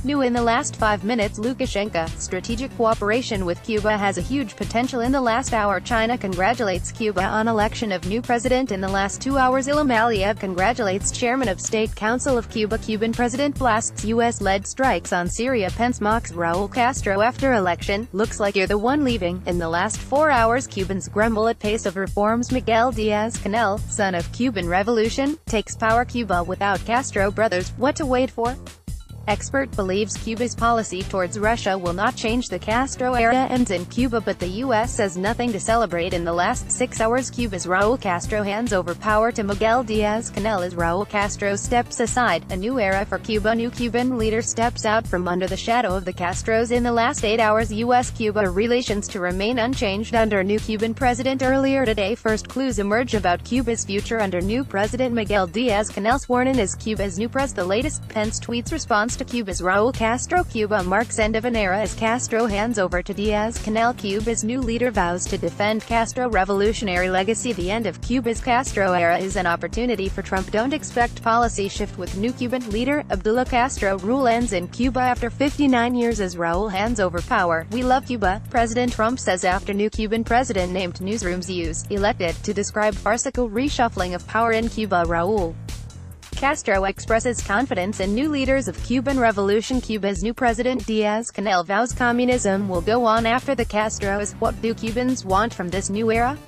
New in the last 5 minutes, Lukashenko, strategic cooperation with Cuba has a huge potential. In the last hour, China congratulates Cuba on election of new president. In the last 2 hours, Ilham Aliyev congratulates Chairman of State Council of Cuba. Cuban president blasts U.S.-led strikes on Syria. Pence mocks Raul Castro after election. Looks like you're the one leaving. In the last 4 hours, Cubans grumble at pace of reforms. Miguel Diaz-Canel, son of Cuban Revolution, takes power. Cuba without Castro brothers, what to wait for? Expert believes Cuba's policy towards Russia will not change. The Castro era ends in Cuba, but the U.S. says nothing to celebrate. In the last 6 hours, Cuba's Raul Castro hands over power to Miguel Diaz-Canel as Raul Castro steps aside. A new era for Cuba. New Cuban leader steps out from under the shadow of the Castros. In the last 8 hours, U.S.-Cuba relations to remain unchanged under new Cuban president. Earlier today, first clues emerge about Cuba's future under new president Miguel Diaz-Canel, sworn in as Cuba's new president. The latest Pence tweets response to Cuba's Raul Castro. Cuba marks end of an era as Castro hands over to Diaz-Canel. Cuba's new leader vows to defend Castro revolutionary legacy. The end of Cuba's Castro era is an opportunity for Trump. Don't expect policy shift with new Cuban leader. Abdullah Castro rule ends in Cuba after 59 years as Raul hands over power. We love Cuba, President Trump says after new Cuban president named. Newsrooms use elected to describe farcical reshuffling of power in Cuba. Raul Castro expresses confidence in new leaders of Cuban Revolution. Cuba's new president Diaz-Canel vows communism will go on after the Castros. What do Cubans want from this new era?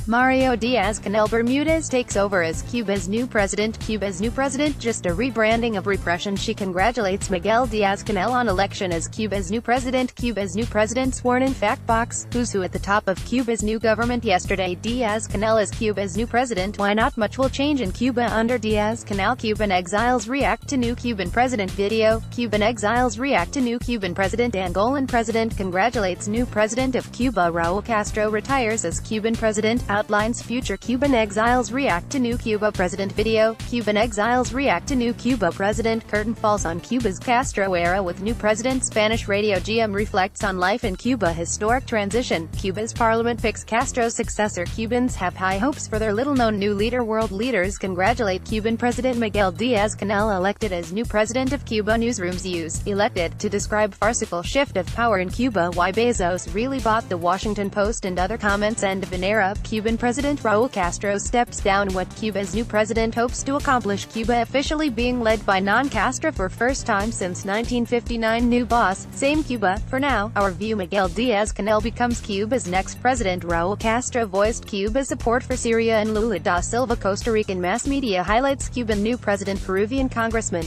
Mario Diaz-Canel Bermudez takes over as Cuba's new president. Cuba's new president, just a rebranding of repression. She congratulates Miguel Diaz-Canel on election as Cuba's new president. Cuba's new president sworn in. Fact box: who's who at the top of Cuba's new government yesterday? Diaz-Canel as Cuba's new president. Why not much will change in Cuba under Diaz-Canel? Cuban exiles react to new Cuban president video. Cuban exiles react to new Cuban president. Angolan president congratulates new president of Cuba. Raul Castro retires as Cuban president. Outlines future. Cuban exiles react to new Cuba president video. Cuban exiles react to new Cuba president. Curtain falls on Cuba's Castro era with new president. Spanish radio GM reflects on life in Cuba. Historic transition. Cuba's parliament picks Castro's successor. Cubans have high hopes for their little-known new leader. World leaders congratulate Cuban President Miguel Diaz-Canel elected as new president of Cuba. Newsrooms use elected to describe farcical shift of power in Cuba. Why Bezos really bought the Washington Post and other comments. End of an era. Cuban President Raul Castro steps down. What Cuba's new president hopes to accomplish. Cuba officially being led by non-Castro for first time since 1959. New boss, same Cuba. For now, our view. Miguel Diaz-Canel becomes Cuba's next president. Raul Castro voiced Cuba's support for Syria and Lula da Silva. Costa Rican mass media highlights Cuban new president. Peruvian congressman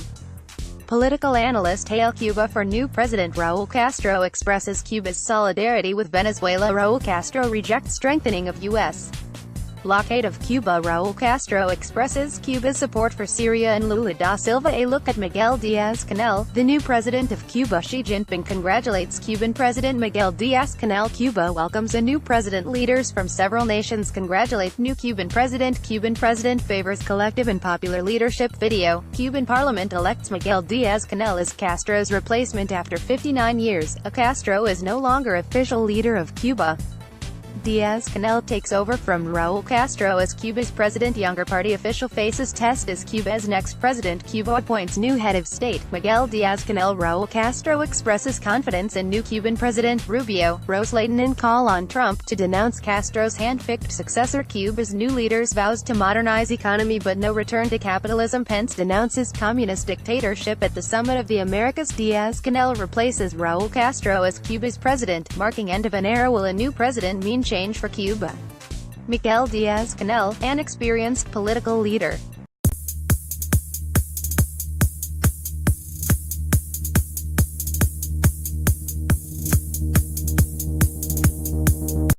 political analyst hail Cuba for new president. Raul Castro expresses Cuba's solidarity with Venezuela. Raul Castro rejects strengthening of U.S. blockade of Cuba. Raul Castro expresses Cuba's support for Syria and Lula da Silva. A look at Miguel Diaz-Canel, the new president of Cuba. Xi Jinping congratulates Cuban President Miguel Diaz-Canel. Cuba welcomes a new president. Leaders from several nations congratulate new Cuban president. Cuban president favors collective and popular leadership video. Cuban parliament elects Miguel Diaz-Canel as Castro's replacement after 59 years. A Castro is no longer official leader of Cuba. Diaz-Canel takes over from Raul Castro as Cuba's president. Younger party official faces test as Cuba's next president. Cuba appoints new head of state. Miguel Diaz-Canel. Raul Castro expresses confidence in new Cuban president. Rubio, Rose Layton in call on Trump to denounce Castro's hand-picked successor. Cuba's new leaders vows to modernize economy but no return to capitalism. Pence denounces communist dictatorship at the Summit of the Americas. Diaz-Canel replaces Raul Castro as Cuba's president, marking end of an era. Will a new president mean change for Cuba? Miguel Diaz-Canel, an experienced political leader,